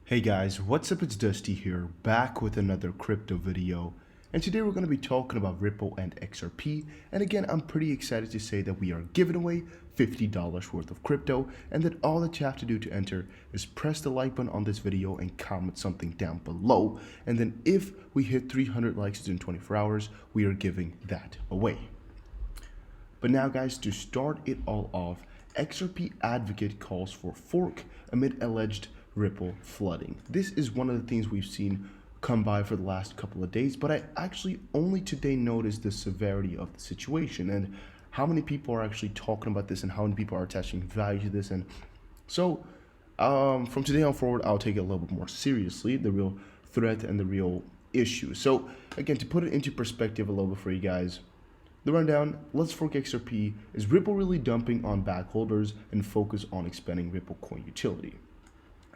Hey guys, what's up? It's Dusty here, back with another crypto video. And today we're going to be talking about Ripple and XRP. And again, I'm pretty excited to say that we are giving away $50 worth of crypto, and that all that you have to do to enter is press the like button on this video and comment something down below. And then if we hit 300 likes within 24 hours, we are giving that away. But now guys, to start it all off, XRP advocate calls for fork amid alleged Ripple flooding. This is one of the things we've seen come by for the last couple of days, but I actually only today noticed the severity of the situation and how many people are actually talking about this and how many people are attaching value to this. And so from today on forward, I'll take it a little bit more seriously, the real threat and the real issue. So again, to put it into perspective a little bit for you guys, the rundown: let's fork XRP. Is Ripple really dumping on backholders and focus on expanding Ripple coin utility?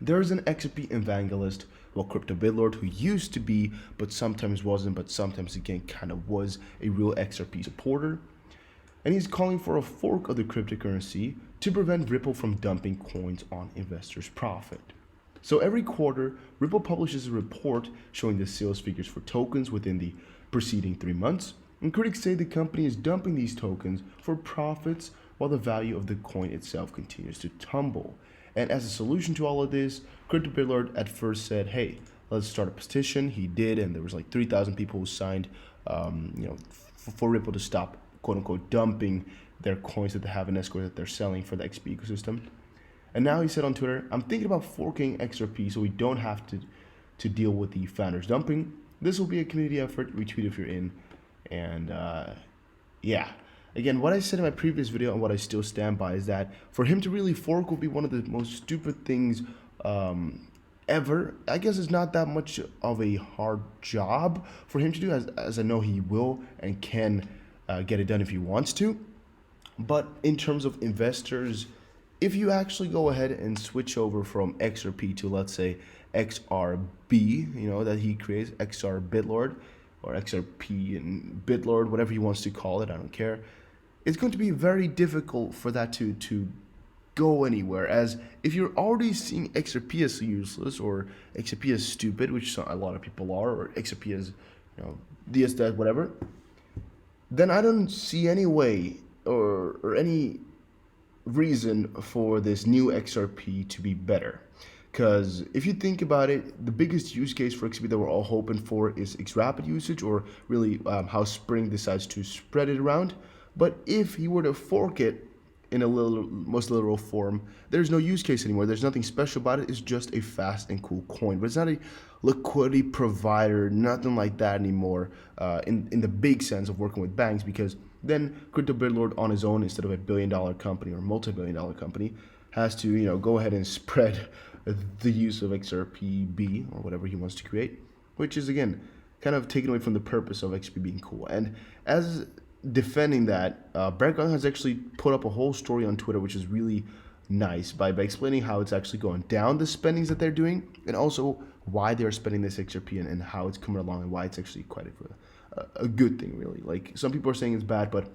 There is an XRP evangelist, well, crypto bidlord, who used to be, but sometimes wasn't, but sometimes again kind of was a real XRP supporter. And he's calling for a fork of the cryptocurrency to prevent Ripple from dumping coins on investors' profit. So every quarter, Ripple publishes a report showing the sales figures for tokens within the preceding 3 months. And critics say the company is dumping these tokens for profits while the value of the coin itself continues to tumble. And as a solution to all of this, Crypto Bidlord at first said, hey, let's start a petition. He did, and there was like 3,000 people who signed for Ripple to stop, quote unquote, dumping their coins that they have in escrow that they're selling for the XP ecosystem. And now he said on Twitter, I'm thinking about forking XRP so we don't have to deal with the founders dumping. This will be a community effort. Retweet if you're in. And yeah. Again, what I said in my previous video and what I still stand by is that for him to really fork will be one of the most stupid things ever. I guess it's not that much of a hard job for him to do, as I know he will and can get it done if he wants to. But in terms of investors, if you actually go ahead and switch over from XRP to, let's say, XRB, that he creates, XR Bidlord, or XRP and Bidlord, whatever he wants to call it, I don't care. It's going to be very difficult for that to go anywhere, as if you're already seeing XRP as useless or XRP as stupid, which a lot of people are, or XRP as, this, that, whatever, then I don't see any way or any reason for this new XRP to be better. Because if you think about it, the biggest use case for XRP that we're all hoping for is XRapid usage, or really how Spring decides to spread it around. But if he were to fork it in a most literal form, there's no use case anymore. There's nothing special about it. It's just a fast and cool coin. But it's not a liquidity provider, nothing like that anymore in the big sense of working with banks, because then Crypto Bidlord on his own, instead of a billion-dollar company or multi-billion-dollar company, has to go ahead and spread the use of XRPB or whatever he wants to create, which is again kind of taken away from the purpose of XRP being cool. And as defending that, Brett Gong has actually put up a whole story on Twitter, which is really nice, by explaining how it's actually going down, the spendings that they're doing, and also why they're spending this XRP and how it's coming along and why it's actually quite a good thing, really. Like, some people are saying it's bad, but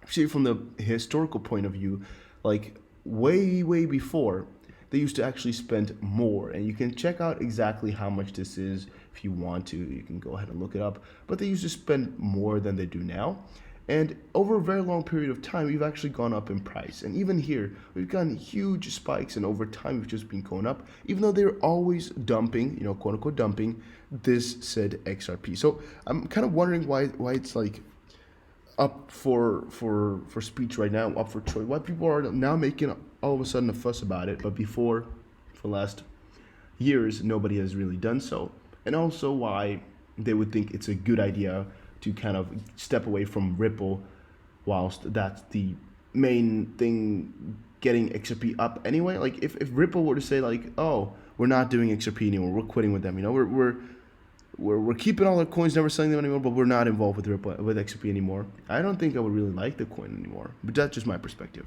see, from the historical point of view, like way before, they used to actually spend more, and you can check out exactly how much this is if you want to. You can go ahead and look it up, but they used to spend more than they do now. And over a very long period of time, we've actually gone up in price. And even here, we've gotten huge spikes, and over time, we've just been going up, even though they're always dumping, quote unquote dumping, this said XRP. So I'm kind of wondering why it's like up for speech right now, up for choice. Why people are now making all of a sudden a fuss about it, but before, for the last years, nobody has really done so. And also why they would think it's a good idea to kind of step away from Ripple, whilst that's the main thing getting XRP up anyway. Like, if Ripple were to say like, oh, we're not doing XRP anymore, we're quitting with them, we're keeping all our coins, never selling them anymore, but we're not involved with Ripple, with XRP anymore, I don't think I would really like the coin anymore. But that's just my perspective.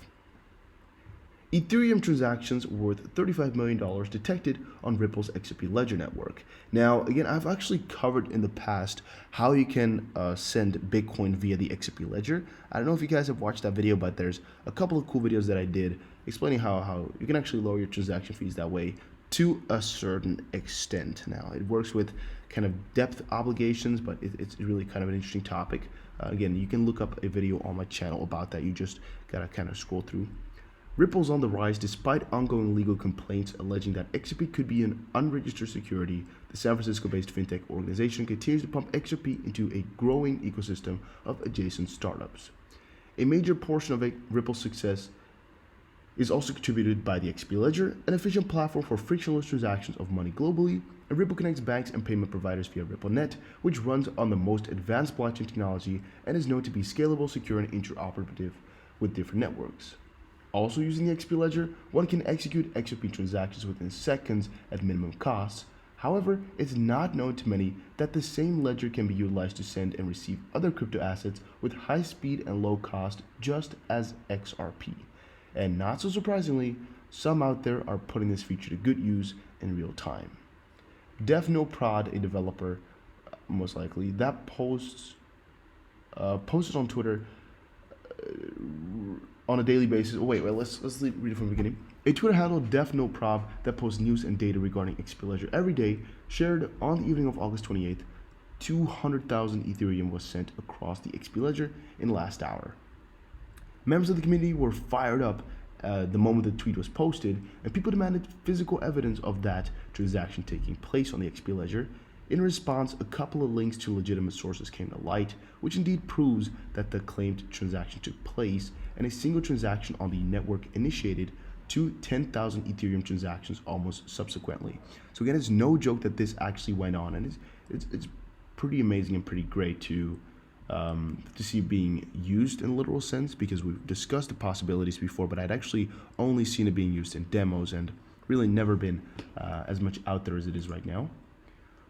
Ethereum transactions worth $35 million detected on Ripple's XRP ledger network. Now, again, I've actually covered in the past how you can send Bitcoin via the XRP ledger. I don't know if you guys have watched that video, but there's a couple of cool videos that I did explaining how you can actually lower your transaction fees that way to a certain extent. Now, it works with kind of depth obligations, but it's really kind of an interesting topic. Again, you can look up a video on my channel about that. You just gotta kind of scroll through. Ripple's on the rise despite ongoing legal complaints alleging that XRP could be an unregistered security. The San Francisco-based fintech organization continues to pump XRP into a growing ecosystem of adjacent startups. A major portion of Ripple's success is also contributed by the XRP Ledger, an efficient platform for frictionless transactions of money globally, and Ripple connects banks and payment providers via RippleNet, which runs on the most advanced blockchain technology and is known to be scalable, secure, and interoperative with different networks. Also using the XRP Ledger, one can execute XRP transactions within seconds at minimum costs. However, it's not known to many that the same ledger can be utilized to send and receive other crypto assets with high speed and low cost, just as XRP. And not so surprisingly, some out there are putting this feature to good use in real time. DefNoProd, a developer, most likely, that posted on Twitter on a daily basis. Oh, wait, let's read it from the beginning. A Twitter handle, DefNoProd, that posts news and data regarding XRP Ledger every day, shared on the evening of August 28th, 200,000 Ethereum was sent across the XRP Ledger in last hour. Members of the community were fired up the moment the tweet was posted, and people demanded physical evidence of that transaction taking place on the XRP Ledger. In response, a couple of links to legitimate sources came to light, which indeed proves that the claimed transaction took place, and a single transaction on the network initiated to 10,000 Ethereum transactions almost subsequently. So again, it's no joke that this actually went on, and it's pretty amazing and pretty great to see it being used in a literal sense, because we've discussed the possibilities before, but I'd actually only seen it being used in demos and really never been as much out there as it is right now.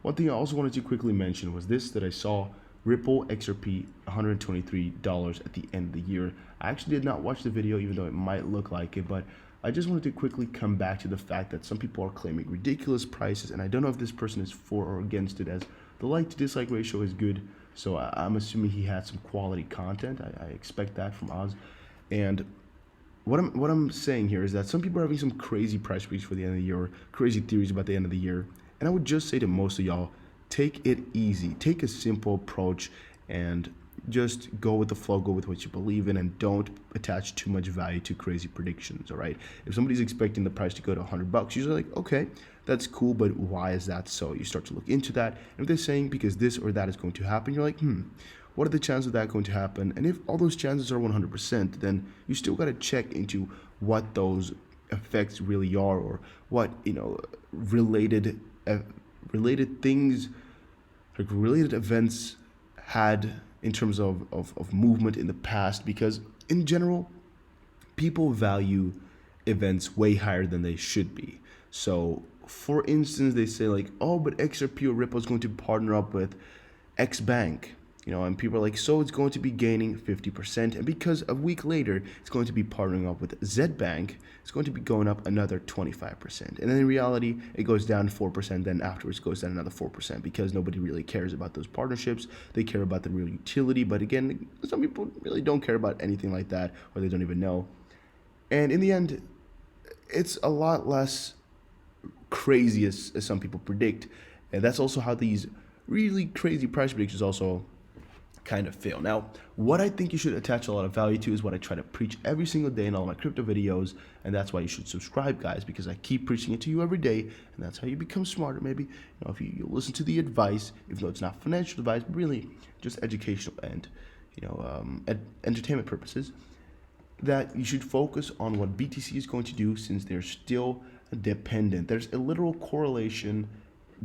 One thing I also wanted to quickly mention was this, that I saw Ripple XRP $123 at the end of the year. I actually did not watch the video, even though it might look like it, but I just wanted to quickly come back to the fact that some people are claiming ridiculous prices, and I don't know if this person is for or against it, as the like to dislike ratio is good. So I'm assuming he had some quality content. I expect that from Oz. And what I'm saying here is that some people are having some crazy price breaks for the end of the year, or crazy theories about the end of the year. And I would just say to most of y'all, take it easy. Take a simple approach and just go with the flow, go with what you believe in, and don't attach too much value to crazy predictions, all right? If somebody's expecting the price to go to $100, you're like, okay, that's cool, but why is that so? You start to look into that, and if they're saying because this or that is going to happen, you're like, what are the chances of that going to happen? And if all those chances are 100%, then you still got to check into what those effects really are, or what, related things, like related events had in terms of movement in the past, because in general, people value events way higher than they should be. So for instance, they say like, oh, but XRP or Ripple is going to partner up with X bank, and people are like, so it's going to be gaining 50%, and because a week later it's going to be partnering up with Z bank, it's going to be going up another 25%, and then in reality it goes down 4%, then afterwards it goes down another 4%, because nobody really cares about those partnerships. They care about the real utility, but again, some people really don't care about anything like that, or they don't even know. And in the end, it's a lot less crazy as some people predict, and that's also how these really crazy price predictions also kind of fail. Now, what I think you should attach a lot of value to is what I try to preach every single day in all my crypto videos, and that's why you should subscribe, guys, because I keep preaching it to you every day, and that's how you become smarter. Maybe if you listen to the advice, even though it's not financial advice, but really just educational and entertainment purposes, that you should focus on what BTC is going to do, since they're still dependent. There's a literal correlation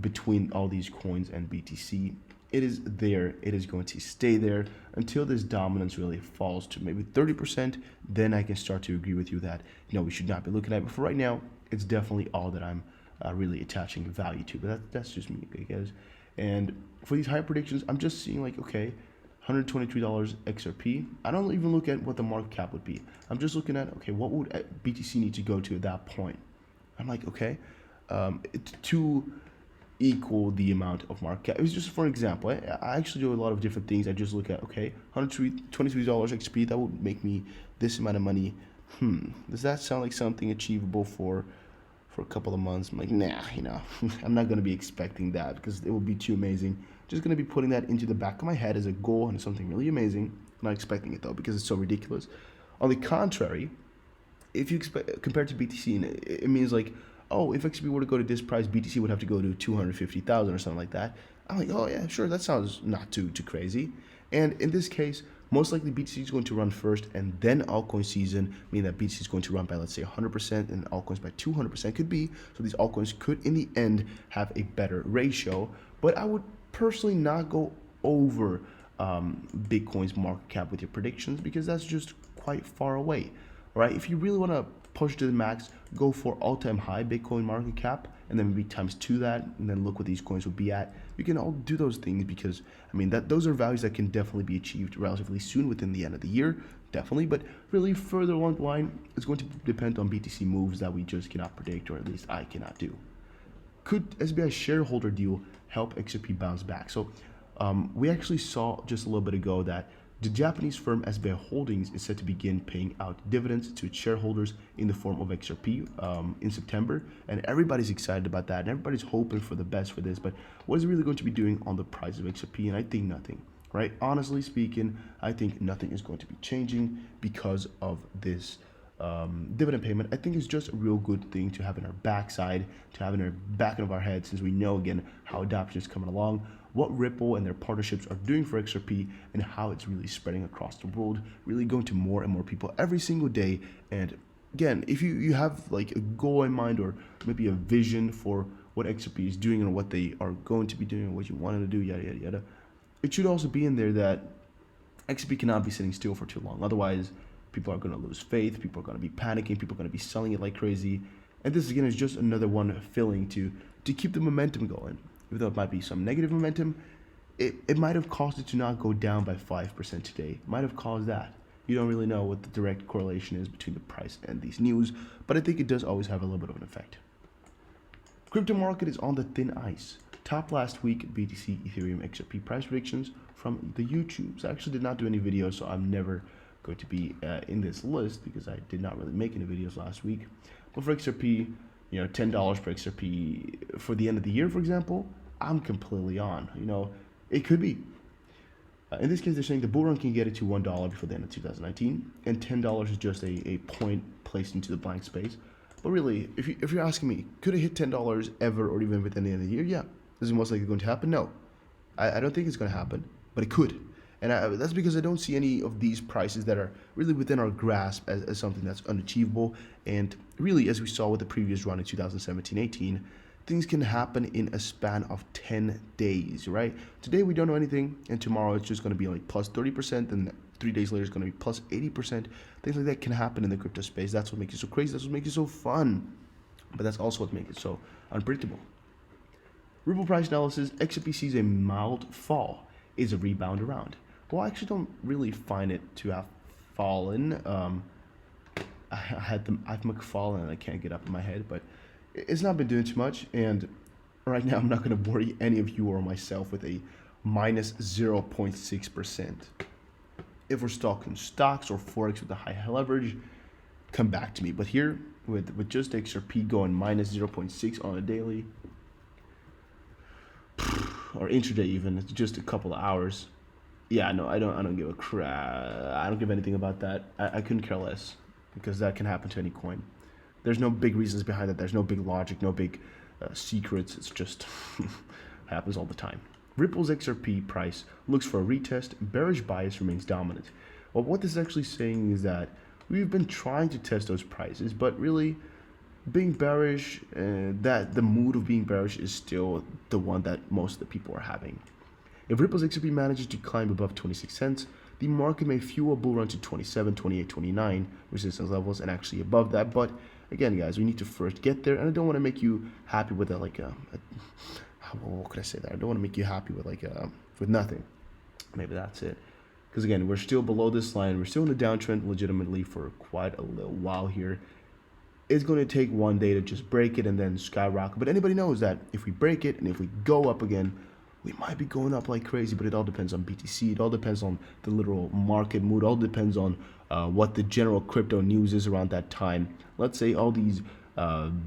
between all these coins and BTC. It is there. It is going to stay there until this dominance really falls to maybe 30%. Then I can start to agree with you that we should not be looking at it. But for right now, it's definitely all that I'm really attaching value to. But that's just me, okay, guys. And for these high predictions, I'm just seeing like, okay, $123 XRP. I don't even look at what the market cap would be. I'm just looking at, okay, what would BTC need to go to at that point? I'm like, okay, to equal the amount of market cap. It was just for an example. I actually do a lot of different things. I just look at, okay, $123 XP, that would make me this amount of money. Does that sound like something achievable for for a couple of months. I'm like, nah, I'm not going to be expecting that because it will be too amazing. Just going to be putting that into the back of my head as a goal and something really amazing. I'm not expecting it though because it's so ridiculous. On the contrary, if you expect compared to BTC, it means like, oh, if XRP were to go to this price, BTC would have to go to 250,000 or something like that. I'm like, oh yeah, sure, that sounds not too crazy. And in this case, most likely BTC is going to run first, and then altcoin season, meaning that BTC is going to run by, let's say, 100%, and altcoins by 200% could be. So these altcoins could, in the end, have a better ratio. But I would personally not go over Bitcoin's market cap with your predictions because that's just quite far away. All right, if you really want to push to the max, go for all-time high Bitcoin market cap, and then maybe times 2 that, and then look what these coins would be at. You can all do those things because, I mean, those are values that can definitely be achieved relatively soon within the end of the year, definitely. But really further along the line, it's going to depend on BTC moves that we just cannot predict, or at least I cannot do. Could SBI shareholder deal help XRP bounce back? So we actually saw just a little bit ago that the Japanese firm SBI Holdings is set to begin paying out dividends to its shareholders in the form of XRP in September, and everybody's excited about that, and everybody's hoping for the best for this. But what is it really going to be doing on the price of XRP? And I think nothing, right? Honestly speaking, I think nothing is going to be changing because of this dividend payment. I think it's just a real good thing to have in our backside, to have in our back of our head, since we know again how adoption is coming along, what Ripple and their partnerships are doing for XRP, and how it's really spreading across the world, really going to more and more people every single day. And again, if you have like a goal in mind, or maybe a vision for what XRP is doing and what they are going to be doing and what you want to do, yada yada yada, it should also be in there that XRP cannot be sitting still for too long. Otherwise, people are going to lose faith, people are going to be panicking, people are going to be selling it like crazy. And this again is just another one filling to keep the momentum going. Even though it might be some negative momentum, it might have caused it to not go down by 5% today. It might have caused that. You don't really know what the direct correlation is between the price and these news, but I think it does always have a little bit of an effect. Crypto market is on the thin ice. Top last week, BTC, Ethereum, XRP price predictions from the YouTubes. I actually did not do any videos, so I'm never going to be in this list because I did not really make any videos last week. But for XRP, $10 per XRP for the end of the year, for example, I'm completely on. It could be. In this case, they're saying the bull run can get it to $1 before the end of 2019, and $10 is just a point placed into the blank space. But really, if you're asking me, could it hit $10 ever, or even within the end of the year? Yeah. Is it most likely going to happen? No. I don't think it's going to happen, but it could. And that's because I don't see any of these prices that are really within our grasp as something that's unachievable. And really, as we saw with the previous run in 2017-18, things can happen in a span of 10 days, right? Today we don't know anything, and tomorrow it's just going to be like plus 30%, and 3 days later it's going to be plus 80%. Things like that can happen in the crypto space. That's what makes it so crazy. That's what makes it so fun. But that's also what makes it so unpredictable. Ripple price analysis: XRP sees a mild fall. Is a rebound around? Well, I actually don't really find it to have fallen. I had the fallen, and I can't get up in my head, but it's not been doing too much. And right now, I'm not going to worry any of you or myself with a minus 0.6%. If we're talking stocks or forex with a high leverage, come back to me. But here, with just XRP going minus 0.6 on a daily, or intraday even, it's just a couple of hours. Yeah, no, I don't give a crap. I don't give anything about that. I couldn't care less, because that can happen to any coin. There's no big reasons behind it. There's no big logic, no big secrets. It's just happens all the time. Ripple's XRP price looks for a retest. Bearish bias remains dominant. Well, what this is actually saying is that we've been trying to test those prices, but really being bearish, that the mood of being bearish is still the one that most of the people are having. If Ripple's XRP manages to climb above 26 cents, the market may fuel a bull run to 27, 28, 29 resistance levels, and actually above that. But again, guys, we need to first get there, and I don't want to make you happy with what could I say that? I don't want to make you happy with with nothing. Maybe that's it. Because again, we're still below this line. We're still in a downtrend legitimately for quite a little while here. It's going to take one day to just break it and then skyrocket. But anybody knows that if we break it and if we go up again, we might be going up like crazy. But it all depends on BTC. It all depends on the literal market mood. It all depends on what the general crypto news is around that time. Let's say all these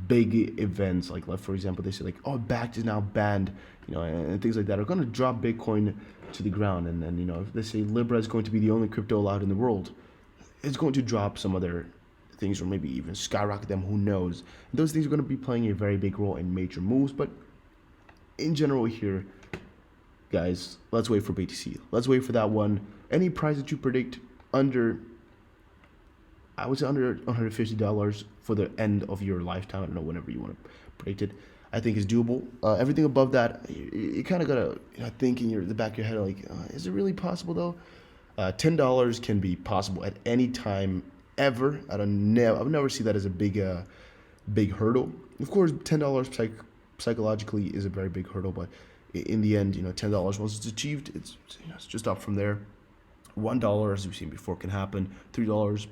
big events like for example, they say like, oh, Bakkt is now banned, and things like that are going to drop Bitcoin to the ground. And then if they say Libra is going to be the only crypto allowed in the world, it's going to drop some other things, or maybe even skyrocket them, who knows. And those things are going to be playing a very big role in major moves. But in general here, guys, let's wait for BTC. Let's wait for that one. Any price that you predict under, I would say under $150 for the end of your lifetime, I don't know, whenever you want to predict it, I think is doable. Everything above that, you kind of gotta think in the back of your head, like, is it really possible though? $10 can be possible at any time ever. I would never see that as a big hurdle. Of course, $10 psychologically is a very big hurdle, but in the end, $10, once it's achieved, it's just up from there. $1, as we've seen before, can happen. $3,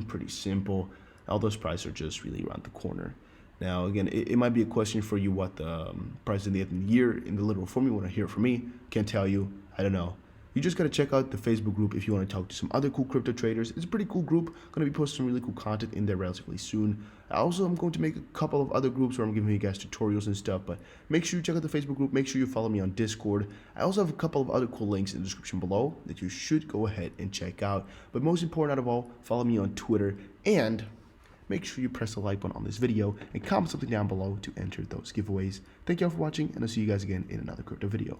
pretty simple. All those prices are just really around the corner. Now, again, it might be a question for you what the price at the end of the year in the literal form. You want to hear it from me? Can't tell you. I don't know. You just got to check out the Facebook group if you want to talk to some other cool crypto traders. It's a pretty cool group. Going to be posting some really cool content in there relatively soon. Also, I'm going to make a couple of other groups where I'm giving you guys tutorials and stuff, but make sure you check out the Facebook group. Make sure you follow me on Discord. I also have a couple of other cool links in the description below that you should go ahead and check out. But most important out of all, follow me on Twitter, and make sure you press the like button on this video and comment something down below to enter those giveaways. Thank you all for watching, and I'll see you guys again in another crypto video.